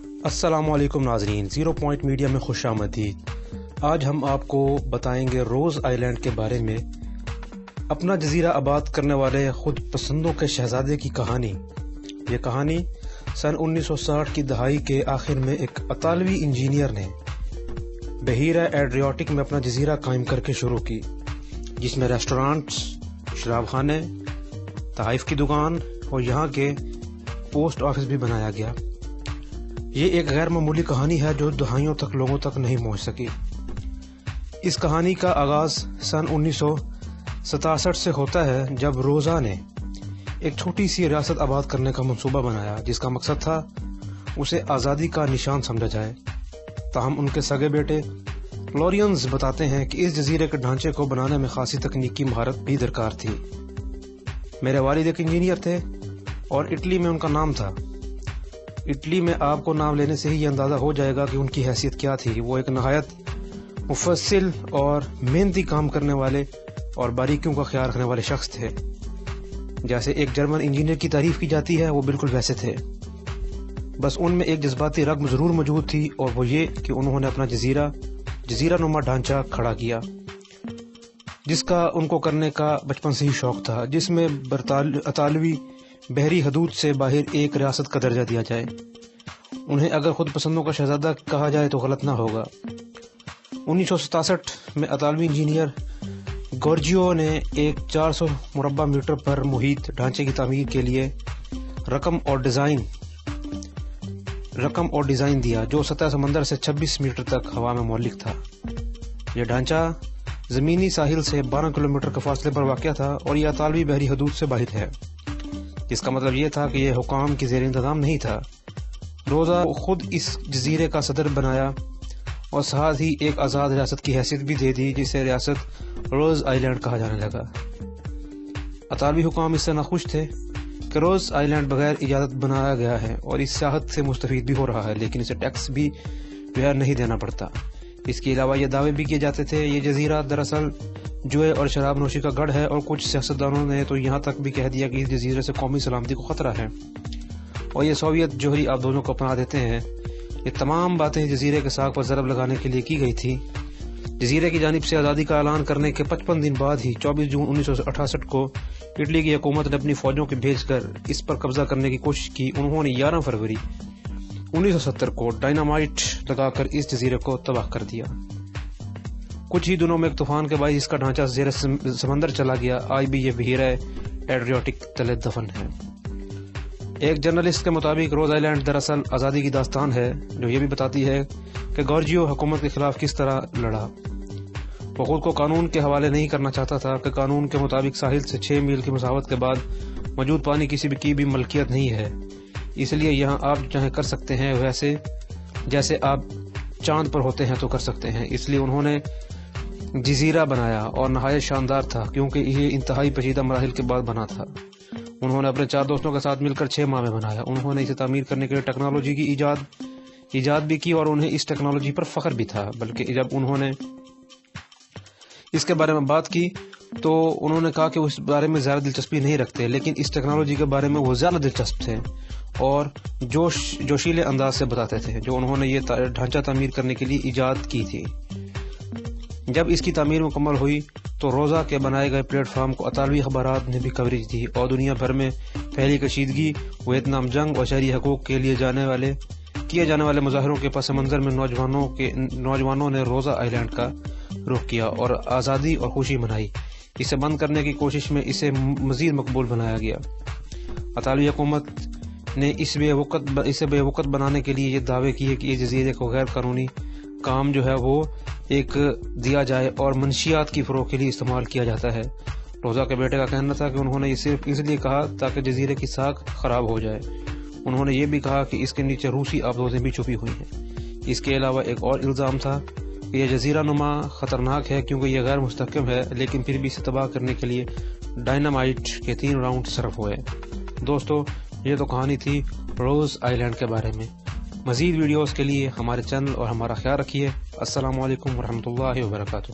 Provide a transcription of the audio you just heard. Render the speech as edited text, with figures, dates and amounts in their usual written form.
السلام علیکم ناظرین، زیرو پوائنٹ میڈیا میں خوش آمدید۔ آج ہم آپ کو بتائیں گے روز آئی لینڈ کے بارے میں، اپنا جزیرہ آباد کرنے والے خود پسندوں کے شہزادے کی کہانی۔ یہ کہانی سن 1960 کی دہائی کے آخر میں ایک اطالوی انجینئر نے بحیرہ ایڈریاٹک میں اپنا جزیرہ قائم کر کے شروع کی، جس میں ریسٹورانٹس، شراب خانے، تحائف کی دکان اور یہاں کے پوسٹ آفس بھی بنایا گیا۔ یہ ایک غیر معمولی کہانی ہے جو دہائیوں تک لوگوں تک نہیں پہنچ سکی۔ اس کہانی کا آغاز سن 1967 سے ہوتا ہے، جب روزا نے ایک چھوٹی سی ریاست آباد کرنے کا منصوبہ بنایا، جس کا مقصد تھا اسے آزادی کا نشان سمجھا جائے۔ تاہم ان کے سگے بیٹے لورینز بتاتے ہیں کہ اس جزیرے کے ڈھانچے کو بنانے میں خاصی تکنیکی مہارت بھی درکار تھی۔ میرے والد ایک انجینئر تھے اور اٹلی میں ان کا نام تھا۔ اٹلی میں آپ کو نام لینے سے ہی یہ اندازہ ہو جائے گا کہ ان کی حیثیت کیا تھی۔ وہ ایک نہایت مفصل اور محنتی کام کرنے والے اور باریکیوں کا خیال رکھنے والے شخص تھے۔ جیسے ایک جرمن انجینئر کی تعریف کی جاتی ہے، وہ بالکل ویسے تھے۔ بس ان میں ایک جذباتی رغم ضرور موجود تھی، اور وہ یہ کہ انہوں نے اپنا جزیرہ نما ڈھانچہ کھڑا کیا، جس کا ان کو کرنے کا بچپن سے ہی شوق تھا، جس میں اطالوی بحری حدود سے باہر ایک ریاست کا درجہ دیا جائے۔ انہیں اگر خود پسندوں کا شہزادہ کہا جائے تو غلط نہ ہوگا۔ 1967 میں اطالوی انجینئر گورجیو نے ایک 400 مربع میٹر پر محیط ڈھانچے کی تعمیر کے لیے رقم اور ڈیزائن دیا، جو سطح سمندر سے 26 میٹر تک ہوا میں معلق تھا۔ یہ ڈھانچہ زمینی ساحل سے 12 کلومیٹر کے فاصلے پر واقع تھا، اور یہ اطالوی بحری حدود سے باہر ہے، جس کا مطلب یہ تھا کہ یہ حکام کی زیر انتظام نہیں تھا۔ روزا خود اس جزیرے کا صدر بنایا اور ساتھ ہی ایک آزاد ریاست کی حیثیت بھی دے دی، جسے ریاست روز آئی لینڈ کہا جانے لگا۔ اطالوی حکام اس سے ناخوش تھے کہ روز آئی لینڈ بغیر اجازت بنایا گیا ہے اور اس سیاحت سے مستفید بھی ہو رہا ہے، لیکن اسے ٹیکس بھی بغیر نہیں دینا پڑتا۔ اس کے علاوہ یہ دعوے بھی کیے جاتے تھے یہ جزیرہ دراصل جوئے اور شراب نوشی کا گڑھ ہے، اور کچھ سیاستدانوں نے تو یہاں تک بھی کہہ دیا کہ اس جزیرے سے قومی سلامتی کو خطرہ ہے، اور یہ سوویت جوہری آبدوزوں کو اپنا دیتے ہیں۔ یہ تمام باتیں جزیرے کے ساکھ پر ضرب لگانے کے لیے کی گئی تھی۔ جزیرے کی جانب سے آزادی کا اعلان کرنے کے 55 دن بعد ہی 24 جون 1968 کو اٹلی کی حکومت نے اپنی فوجوں کو بھیج کر اس پر قبضہ کرنے کی کوشش کی۔ انہوں نے 11 فروری 1970 کو ڈائنامائٹ لگا کر اس جزیرے کو تباہ کر دیا۔ کچھ ہی دنوں میں ایک طوفان کے باعث اس کا ڈھانچہ زیر سمندر چلا گیا۔ آج بھی یہ بحیرہ ایڈریاٹک تلے دفن ہے۔ ایک جرنلسٹ کے مطابق روز آئی لینڈ دراصل آزادی کی داستان ہے، جو یہ بھی بتاتی ہے کہ گورجیو حکومت کے خلاف کس طرح لڑا۔ وہ خود کو قانون کے حوالے نہیں کرنا چاہتا تھا کہ قانون کے مطابق ساحل سے 6 میل کی مسافت کے بعد موجود پانی کسی کی بھی ملکیت نہیں ہے، اس لیے یہاں آپ چاہے کر سکتے ہیں، ویسے جیسے آپ چاند پر ہوتے ہیں تو کر سکتے ہیں۔ اس لیے انہوں نے جزیرہ بنایا، اور نہایت شاندار تھا کیونکہ یہ انتہائی پیچیدہ مراحل کے بعد بنا تھا۔ انہوں نے اپنے 4 دوستوں کے ساتھ مل کر 6 ماہ میں بنایا۔ انہوں نے اسے تعمیر کرنے کے لیے ٹیکنالوجی کی ایجاد بھی کی، اور انہیں اس ٹیکنالوجی پر فخر بھی تھا۔ بلکہ جب انہوں نے اس کے بارے میں بات کی تو انہوں نے کہا کہ وہ اس بارے میں زیادہ دلچسپی نہیں رکھتے، لیکن اس ٹیکنالوجی کے بارے میں وہ زیادہ دلچسپ تھے اور جوشیلے انداز سے بتاتے تھے، جو انہوں نے یہ ڈھانچہ تعمیر کرنے کے لیے ایجاد کی تھی۔ جب اس کی تعمیر مکمل ہوئی تو روزا کے بنائے گئے پلیٹ فارم کو اطالوی اخبارات نے بھی کوریج دی، اور دنیا بھر میں پھیلی کشیدگی، ویتنام جنگ اور شہری حقوق کے لیے کیے جانے والے مظاہروں کے پس منظر میں نوجوانوں نے روزا آئی لینڈ کا رخ کیا اور آزادی اور خوشی منائی۔ اسے بند کرنے کی کوشش میں اسے مزید مقبول بنایا گیا۔ اطالوی حکومت نے اسے بے وقت بنانے کے لیے یہ دعوے کیے کہ اس جزیرے کو غیر قانونی کام جو ہے وہ ایک دیا جائے اور منشیات کی فروغ کے لیے استعمال کیا جاتا ہے۔ روزا کے بیٹے کا کہنا تھا کہ انہوں نے یہ صرف اس لیے کہا تاکہ جزیرے کی ساکھ خراب ہو جائے۔ انہوں نے یہ بھی کہا کہ اس کے نیچے روسی آبدوزیں بھی چھپی ہوئی ہیں۔ اس کے علاوہ ایک اور الزام تھا کہ یہ جزیرہ نما خطرناک ہے کیونکہ یہ غیر مستحکم ہے، لیکن پھر بھی اسے تباہ کرنے کے لیے ڈائنامائٹ کے 3 راؤنڈ صرف ہوئے۔ دوستو، یہ تو کہانی تھی روز آئی لینڈ کے بارے میں۔ مزید ویڈیوز کے لیے ہمارے چینل اور ہمارا خیال رکھیے۔ السلام علیکم ورحمۃ اللہ وبرکاتہ۔